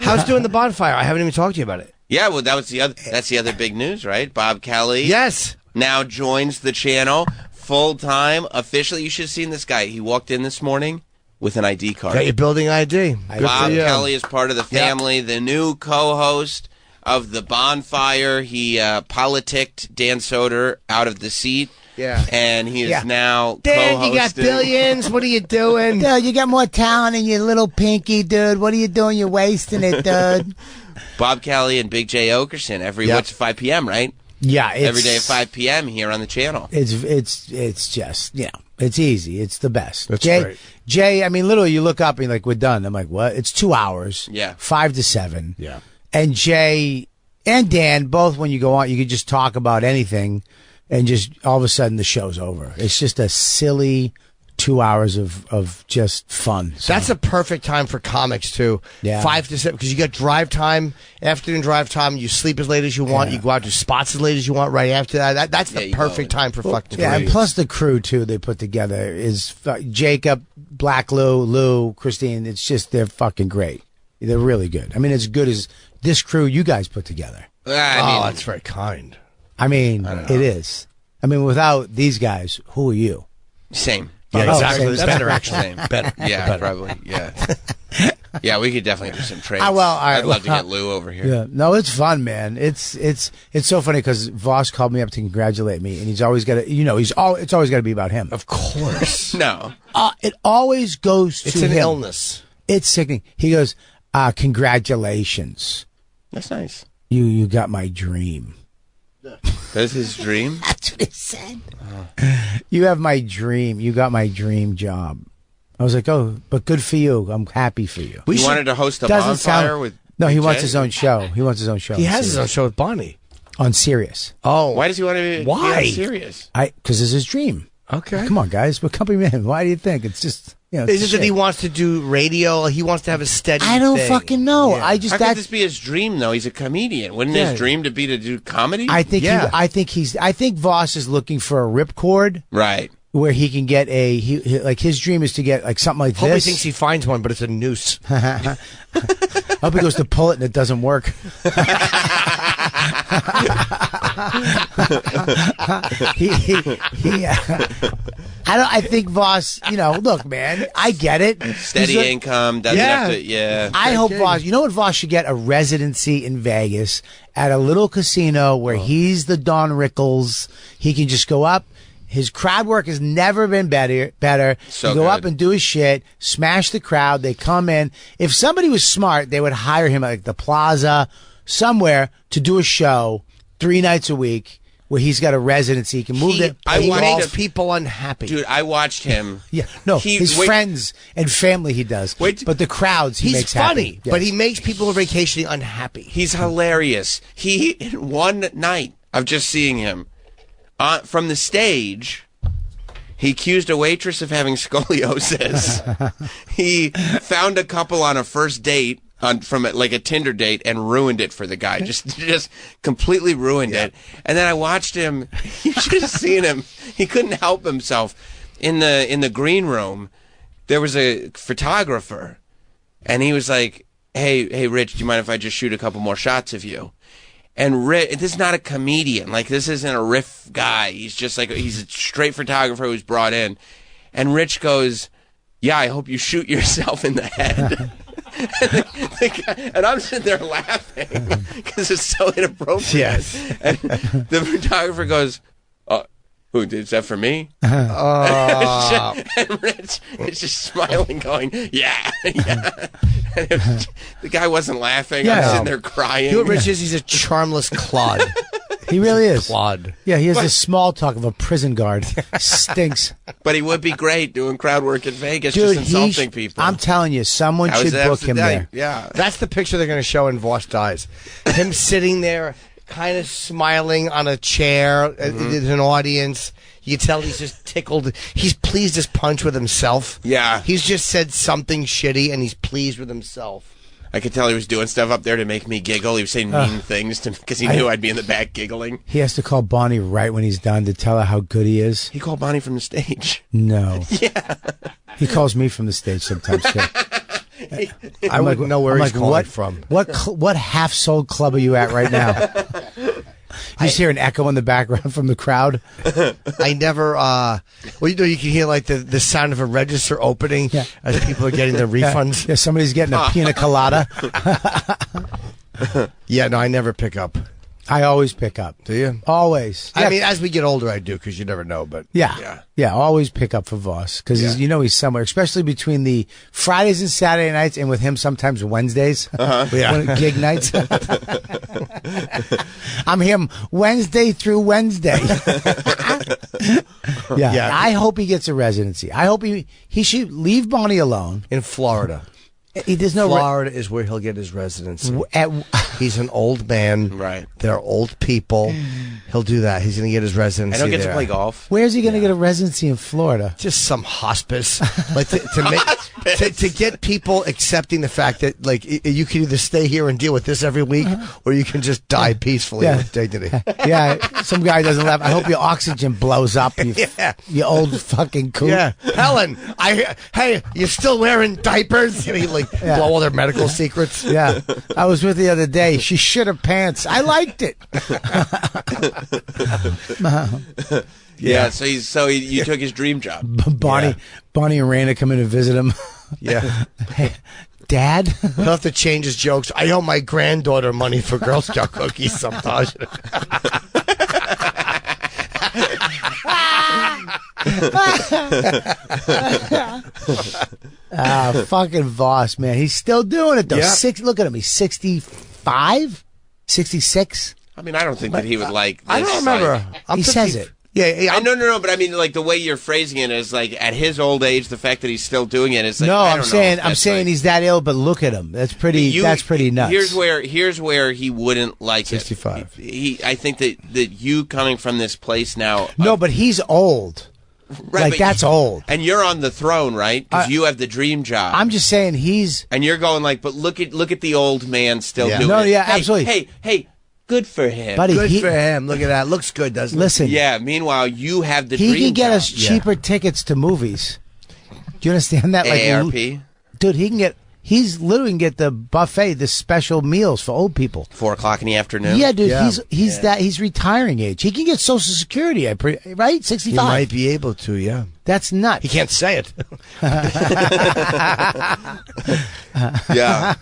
How's doing the Bonfire? I haven't even talked to you about it. Yeah, well, that's the other big news, right? Bob Kelly. Yes. Now joins the channel full-time, officially. You should have seen this guy. He walked in this morning with an ID card. Got your building ID. Bob Kelly is part of the family, the new co-host of the Bonfire. He politicked Dan Soder out of the seat. Yeah. And he is now Dan, co-hosting. you got billions. What are you doing? Dude, you got more talent in your little pinky, dude. What are you doing? You're wasting it, dude. Bob Kelly and Big J. Okerson what's 5 p.m., right? Yeah. Every day at 5 p.m. here on the channel. It's just, it's easy. It's the best. That's great. Jay, I mean, literally, you look up and you're like, we're done. I'm like, what? It's 2 hours. Yeah. 5 to 7. Yeah. And Jay and Dan, both when you go on, you could just talk about anything and just all of a sudden the show's over. It's just a silly 2 hours of just fun. So. That's a perfect time for comics, too. Yeah. 5 to 7, because you got drive time, afternoon drive time, you sleep as late as you want, you go out to spots as late as you want right after that. That's the perfect time for fucking Yeah, and plus the crew, too, they put together is Jacob, Black Lou, Christine. It's just, they're fucking great. They're really good. I mean, as good as this crew you guys put together. That's very kind. I mean, it is. I mean, without these guys, who are you? Same. Yeah, exactly. Same. That's better, actually. Same. Better. Yeah, Better. probably. Yeah. Yeah, we could definitely do some trades. I'd love to get Lou over here. Yeah, no, it's fun, man. It's so funny because Vos called me up to congratulate me, and he's always got to, it's always got to be about him. Of course. No. It always goes to It's an him. illness. It's sickening. He goes, congratulations. That's nice. You got my dream. That's his dream? That's what he said. You have my dream. You got my dream job. I was like, oh, but good for you. I'm happy for you. He wanted to host a Bonfire with No, he Big wants J? his own show. He wants his own show. He has his own show with Bonnie. On Sirius. Oh. Why does he want to be Why? serious? Because it's his dream. Okay. Come on, guys. We're company men. Why do you think? It's just, it's Is it that shit. he wants to do radio? He wants to have a steady I don't thing. fucking know. Yeah. I just How could this be his dream, though? He's a comedian. Wouldn't Yeah. his dream to be to do comedy? I think Yeah. I think Voss is looking for a ripcord Right. where he can get like his dream is to get like something like Hope he this. thinks he finds one, but it's a noose. I hope he goes to pull it and it doesn't work. I think Voss, look, man, I get it. Steady income. Doesn't have to, I hope Voss, you know what Voss should get? A residency in Vegas at a little casino where he's the Don Rickles. He can just go up. His crowd work has never been better. So he go good. up and do his shit, smash the crowd. They come in. If somebody was smart, they would hire him at like the Plaza, somewhere to do a show 3 nights a week where he's got a residency. He can move it. He watched makes him- people unhappy. Dude, I watched him. Yeah, no, his friends and family he does. But the crowds he He's makes funny, happy. but Yes. he makes people on vacation unhappy. He's hilarious. He, in one night of just seeing him, from the stage, he accused a waitress of having scoliosis. He found a couple on a first date from like a Tinder date and ruined it for the guy. Just completely ruined it. And then I watched him. You should have seen him. He couldn't help himself. In the green room, there was a photographer, and he was like, "Hey, Rich, do you mind if I just shoot a couple more shots of you?" And Rich, this is not a comedian. Like, this isn't a riff guy. He's just like, he's a straight photographer who's brought in. And Rich goes, "Yeah, I hope you shoot yourself in the head." And I'm sitting there laughing because it's so inappropriate. Yes. And the photographer goes, "Who is that for me?" And Rich is just smiling, going, "Yeah, yeah." And the guy wasn't laughing. Yeah. I'm sitting there crying. You know what Rich is? He's a charmless clod. He really is. Clod. Yeah, he has the small talk of a prison guard. Stinks. But he would be great doing crowd work in Vegas, Dude, just insulting people. I'm telling you, someone should book him there. Yeah. That's the picture they're going to show in Voss Dies. Him sitting there, kind of smiling on a chair. There's an audience. You can tell he's just tickled. He's pleased as punch with himself. Yeah. He's just said something shitty, and he's pleased with himself. I could tell he was doing stuff up there to make me giggle. He was saying mean things because he knew I'd be in the back giggling. He has to call Bonnie right when he's done to tell her how good he is. He called Bonnie from the stage. No. Yeah. He calls me from the stage sometimes, too. I wouldn't know where he's calling from. What half-sold club are you at right now? You just hear an echo in the background from the crowd. I never. Well, you know, you can hear like the sound of a register opening as people are getting their refunds. Yeah, somebody's getting a pina colada. Yeah, no, I never pick up. I always pick up. Do you? Always. I mean, as we get older, I do, because you never know. But yeah, always pick up for Vos, because he's somewhere, especially between the Fridays and Saturday nights, and with him sometimes Wednesdays, gig nights. I'm here Wednesday through Wednesday. Yeah, I hope he gets a residency. I hope he should leave Bonnie alone in Florida. There's no Florida is where he'll get his residency. He's an old man. Right. They're old people. He'll do that. He's going to get his residency. I don't get there. to play golf. Where's he going to get a residency in Florida? Just some hospice. Like to get people accepting the fact that like you can either stay here and deal with this every week, or you can just die peacefully with dignity. Yeah. Some guy doesn't laugh. I hope your oxygen blows up. You old fucking coot. Yeah. Helen, hey, you're still wearing diapers? You know, you like blow all their medical secrets. Yeah. I was with the other day. She shit her pants. I liked it. So you took his dream job. Bonnie and Raina come in to visit him. Yeah. Hey, Dad? He'll have to change his jokes. I owe my granddaughter money for Girl Scout cookies sometimes. Fucking Vos, man. He's still doing it, though. Yep. Look at him. He's 65? 66? I mean, I don't think that he would like this. I don't remember. He says it. Yeah, no, but I mean, like the way you're phrasing it is like at his old age, the fact that he's still doing it is like. No, I'm saying he's that ill, but look at him. That's pretty nuts. Here's where he wouldn't like 65. it. I think that you coming from this place now. No, but he's old. Right, like that's old. And you're on the throne, right? Because you have the dream job. I'm just saying he's. And you're going like, but look at the old man still doing it. No, yeah, absolutely. Hey. Good for him. Buddy, good for him. Look at that. Looks good, doesn't it? Listen. Yeah, meanwhile, you have the dream He can get job. us cheaper tickets to movies. Do you understand that? Like AARP? Dude, he's literally can get the buffet, the special meals for old people. 4:00 in the afternoon? Yeah, dude, he's retiring age. He can get Social Security, right? 65. He might be able to, yeah. That's nuts. He can't say it. Yeah.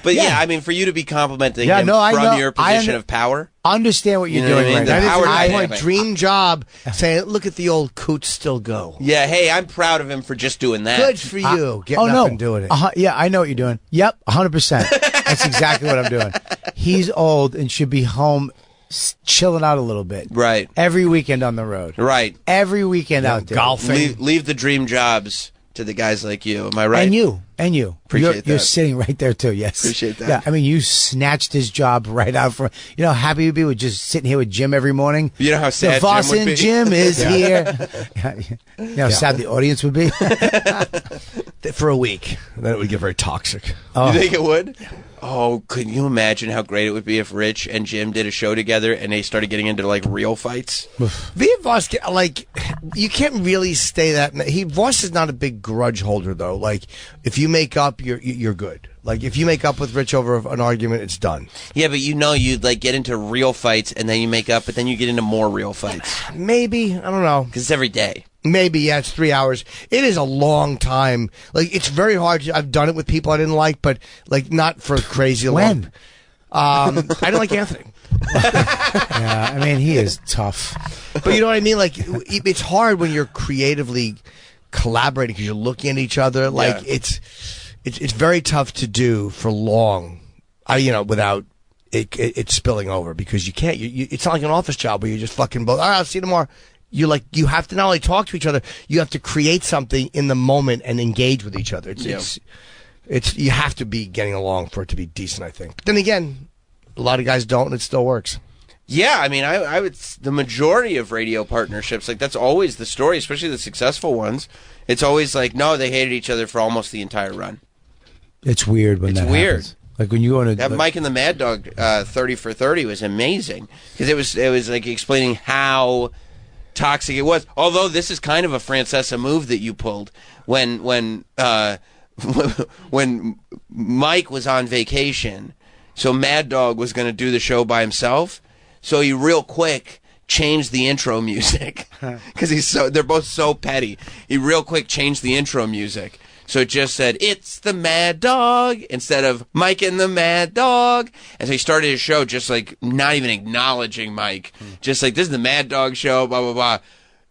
But I mean, for you to be complimenting him from your position of power. Understand what you're doing right now. That is my dream job. Saying, look at the old coots still go. Yeah, hey, I'm proud of him for just doing that. Good for you. Getting up and doing it. Yeah, I know what you're doing. Yep, 100%. That's exactly what I'm doing. He's old and should be home chilling out a little bit. Right. Every weekend on the road. Right. Every weekend out there. Golfing. Leave the dream jobs to the guys like you. Am I right? And you. Appreciate that. You're sitting right there too. Yes. Appreciate that. Yeah. I mean, you snatched his job right out from. You know how happy you'd be with just sitting here with Jim every morning. You know how sad Vos Jim would be? Jim is here. You know how sad the audience would be. For a week, then it would get very toxic. You think it would? Oh, could you imagine how great it would be if Rich and Jim did a show together and they started getting into like real fights? Vos, like, you can't really stay that. Vos is not a big grudge holder though. Like, if you make up, you're good. Like, if you make up with Rich over an argument, it's done. Yeah, but you'd like get into real fights and then you make up, but then you get into more real fights. Maybe, I don't know. Because it's every day. Maybe, yeah, it's 3 hours. It is a long time. Like, it's very hard. I've done it with people I didn't like, but like not for crazy long. I didn't like Anthony. Yeah, I mean, he is tough. But you know what I mean? Like, it's hard when you're creatively collaborating because you're looking at each other. Like, it's very tough to do for long, without it spilling over, because you can't. It's not like an office job where you just fucking both. All right, I'll see you tomorrow. You have to not only talk to each other, you have to create something in the moment and engage with each other. It's you have to be getting along for it to be decent, I think. But then again, a lot of guys don't, and it still works. Yeah, I mean, I would. The majority of radio partnerships, like that's always the story, especially the successful ones. It's always like, no, they hated each other for almost the entire run. It's weird when that happens. Like when you go that Mike and the Mad Dog 30 for 30 was amazing because it was like explaining how toxic it was. Although this is kind of a Francesa move that you pulled when when Mike was on vacation, so Mad Dog was going to do the show by himself, so he real quick changed the intro music because they're both so petty. He real quick changed the intro music. So it just said, "It's the Mad Dog," instead of Mike and the Mad Dog. And so he started his show just like not even acknowledging Mike. Just like, this is the Mad Dog show, blah, blah, blah.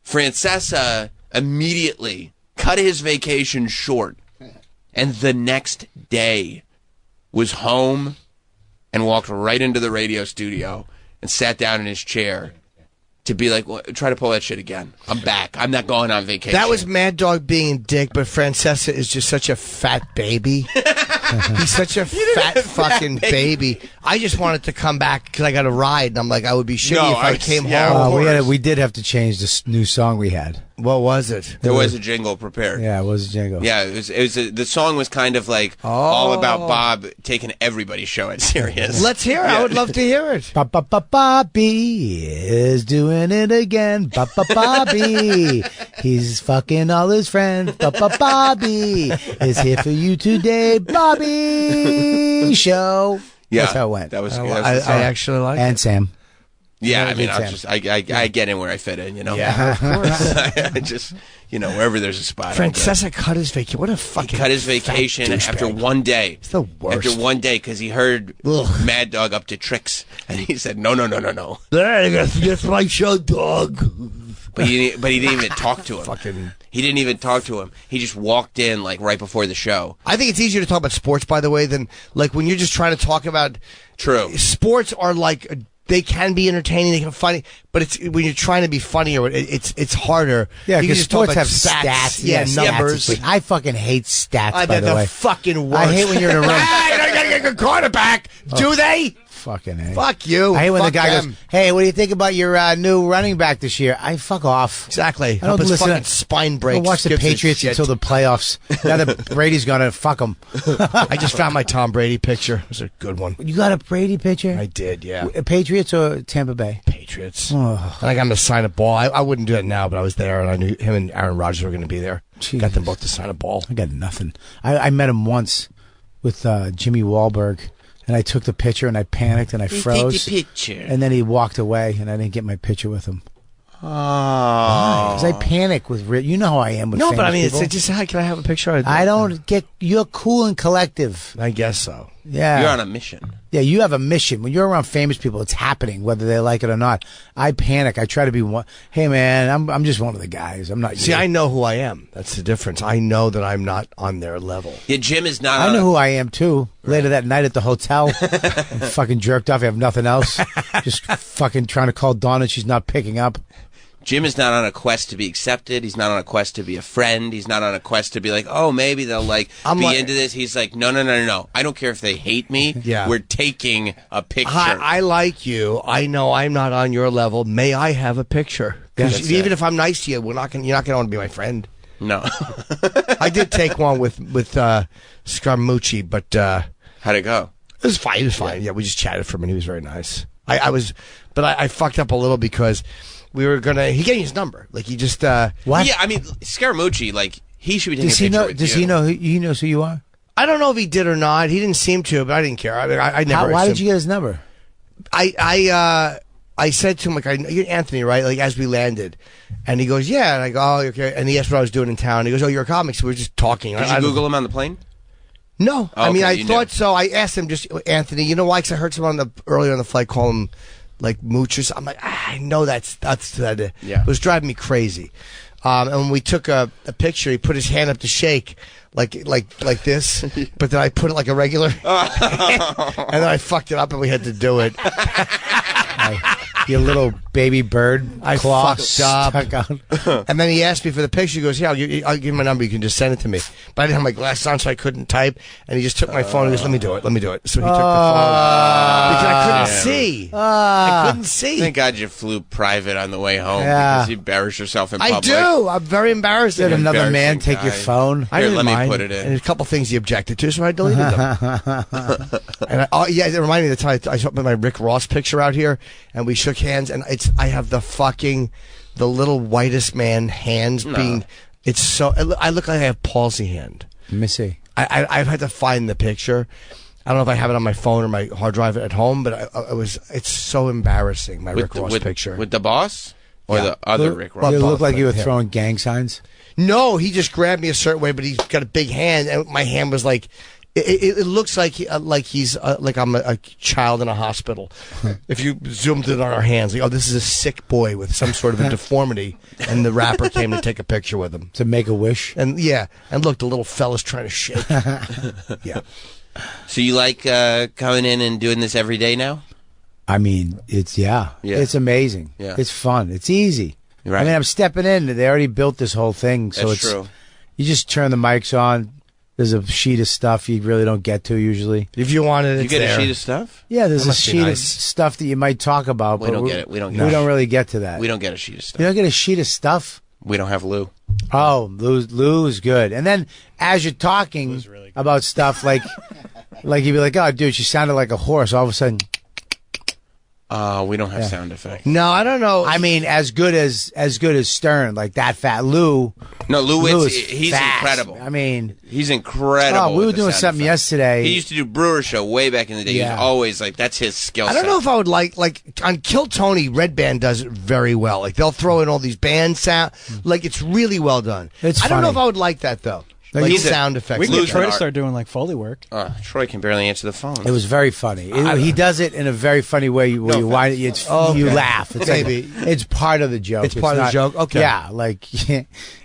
Francesa immediately cut his vacation short. And the next day was home and walked right into the radio studio and sat down in his chair to be like, well, try to pull that shit again. I'm back. I'm not going on vacation. That was Mad Dog being a dick, but Francesa is just such a fat baby. He's such a fat fucking baby. I just wanted to come back because I got a ride, and I'm like, I would be shitty if I came home. We did have to change this new song we had. What was it? There was a jingle prepared. Yeah, it was a jingle. Yeah, it was the song was kind of like all about Bob taking everybody's show at Sirius. Let's hear it. I would love to hear it. Bobby is doing it again. Bobby, he's fucking all his friends. Bobby is here for you today. Bobby show. Yeah, that's how it went. That was. I actually like it. And Sam. Yeah, I mean, I get in where I fit in, you know. Yeah, of course. I just, wherever there's a spot. Francesa cut his vacation. What a fucking. He cut his vacation after one day. It's the worst. After one day, because he heard Mad Dog up to tricks, and he said, "No." That's my show, dog. But he didn't even talk to him. He didn't even talk to him. He just walked in like right before the show. I think it's easier to talk about sports, by the way, than like when you're just trying to talk about. True. Sports are like. They can be entertaining, they can be funny, but it's when you're trying to be funnier, it's harder. Yeah, because sports have stats. Yeah, numbers. I fucking hate stats, by the way. Fucking worst. I hate when you're in a room. I gotta get a quarterback. Do they? Fucking A. Fuck you. I hate when Fuck the guy them. goes, "Hey, what do you think about your new running back this year?" I fuck off. Exactly. I don't his listen. Fucking spine breaks. I'll watch the Patriots until the playoffs. Now that Brady's gonna fuck them. I just found my Tom Brady picture. It was a good one. You got a Brady picture? I did, yeah. Patriots or Tampa Bay? Patriots. Oh. And I got him to sign a ball. I wouldn't do that now, but I was there, and I knew him and Aaron Rodgers were going to be there. Jesus. Got them both to sign a ball. I got nothing. I met him once with Jimmy Wahlberg. And I took the picture, and I panicked, and I froze. Take the picture. And then he walked away, and I didn't get my picture with him. Oh. Because I panic with you know how I am with No, famous but I mean, people. it's just, how can I have a picture? I don't get. You're cool and collective. I guess so. Yeah, You're on a mission. Yeah, you have a mission. When you're around famous people, it's happening, whether they like it or not. I panic. I try to be one. Hey, man, I'm just one of the guys. I'm not. See, I know who I am. That's the difference. I know that I'm not on their level. Yeah, Jim is not. I know who I am too. Later that night at the hotel, I'm fucking jerked off. I have nothing else. Just fucking trying to call Dawn, and she's not picking up. Jim is not on a quest to be accepted. He's not on a quest to be a friend. He's not on a quest to be like, oh, maybe they'll be into this. He's like, no. I don't care if they hate me. Yeah. We're taking a picture. I like you. I know I'm not on your level. May I have a picture? Because even if I'm nice to you, you're not going to want to be my friend. No. I did take one with Scaramucci, but how'd it go? It was fine. It was fine. Yeah, we just chatted for a minute. He was very nice. I fucked up a little because we were gonna. He gave me his number. Like he just. What? Yeah, I mean, Scaramucci, like he should be taking a picture with Does you. he know? He knows who you are. I don't know if he did or not. He didn't seem to, but I didn't care. I mean, I never. Why did you get his number? I said to him, like, you're Anthony, right? Like, as we landed. And he goes, yeah. And I go, oh, okay. And he asked what I was doing in town. He goes, oh, you're a comic. So we were just talking. Did you Google him on the plane? No. Oh, I mean, okay, I thought so. I asked him just, Anthony, you know why? Because I heard someone earlier on the flight call him, like, moochers. I'm like, I know that's that. Yeah. It was driving me crazy. And when we took a picture, he put his hand up to shake. Like this, but then I put it like a regular, and then I fucked it up, and we had to do it. Your little baby bird claw stuck out. And then he asked me for the picture. He goes, "Yeah, I'll give him my number. You can just send it to me." But I didn't have my glasses on, so I couldn't type. And he just took my phone. He goes, "Let me do it. So he took the phone because I couldn't see. I couldn't see. Thank God you flew private on the way home Yeah. because you embarrassed yourself in public. I do. I'm very embarrassed. Did another man Embarrassing take your guy. phone? I Here, didn't let me mind. put it in. And a couple things he objected to, so I deleted them. And it reminded me of the time I put my Rick Ross picture out here, and we shook hands, and I have the little whitest man hands being. It's so. I look like I have palsy hand. Let me see. I've had to find the picture. I don't know if I have it on my phone or my hard drive at home, but it's so embarrassing, my Rick Ross picture. With the boss? Or the other Rick Ross? Did it look Both, like you were yeah. throwing gang signs? No, he just grabbed me a certain way, but he's got a big hand, and my hand was like, it looks like he's like I'm a child in a hospital. If you zoomed in on our hands, like, oh, this is a sick boy with some sort of a deformity, and the rapper came to take a picture with him. To make a wish? And and look, the little fella's trying to shake. Yeah. So you like coming in and doing this every day now? I mean, it's amazing. Yeah. It's fun. It's easy. Right. I mean, I'm stepping in. They already built this whole thing, so That's it's true. You just turn the mics on. There's a sheet of stuff you really don't get to usually. If you wanted it, You get a sheet of stuff? Yeah, there's a must be sheet nice. of stuff that you might talk about. We but don't get it. We don't get We it. don't really get to that. We don't get a sheet of stuff. You don't get a sheet of stuff? We don't have Lou. Oh, Lou is good. And then as you're talking about stuff like you'd be like, oh, dude, she sounded like a horse. All of a sudden, We don't have sound effects. No, I don't know. I mean, as good as Stern, like that fat Lou. No, Lou is he's fast. incredible. I mean, He's incredible. oh, we were with the doing sound something effects. yesterday. He used to do Brewer Show way back in the day. He Yeah. was always like, that's his skill set. I don't know if I would like on Kill Tony. Red Band does it very well. Like they'll throw in all these band sound. Like it's really well done. It's I don't know funny. if I would like that though. Like he's a- sound effects. We can Lou's get Troy an to art. start doing like Foley work. Troy can barely answer the phone. It was very funny. He does it in a very funny way where you wind it. You laugh. It's Maybe. it's part of the joke. It's part of the joke? Okay. Yeah, like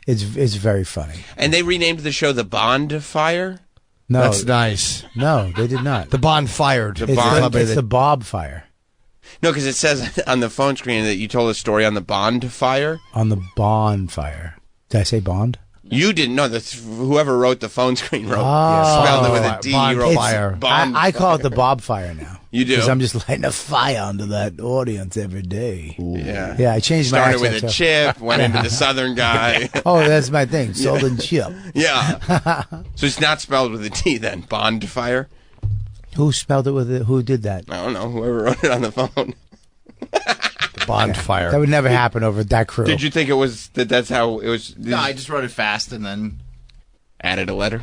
it's very funny. And they renamed the show the Bonfire. No, That's nice. no, they did not. The Bonfire. it's the Bob Fire No, because it says on the phone screen that you told a story on the Bonfire. on the Bonfire. Did I say Bond? You didn't know that whoever wrote the phone screen wrote Oh. spelled it with a D. He wrote Bonfire. Bond. I call it the Bob Fire now. You do? Because I'm just lighting a fire under that audience every day. Yeah. Yeah, I changed my Started accent. with a so- chip, went into the Southern guy. Oh, that's my thing. Salt and chip. Yeah. So it's not spelled with a T then. Bonfire. Who spelled it with it? Who did that? I don't know. Whoever wrote it on the phone. Bonfire. That would never happen over that crew. Did you think it was that's how it was? No, I just wrote it fast and then Added a letter.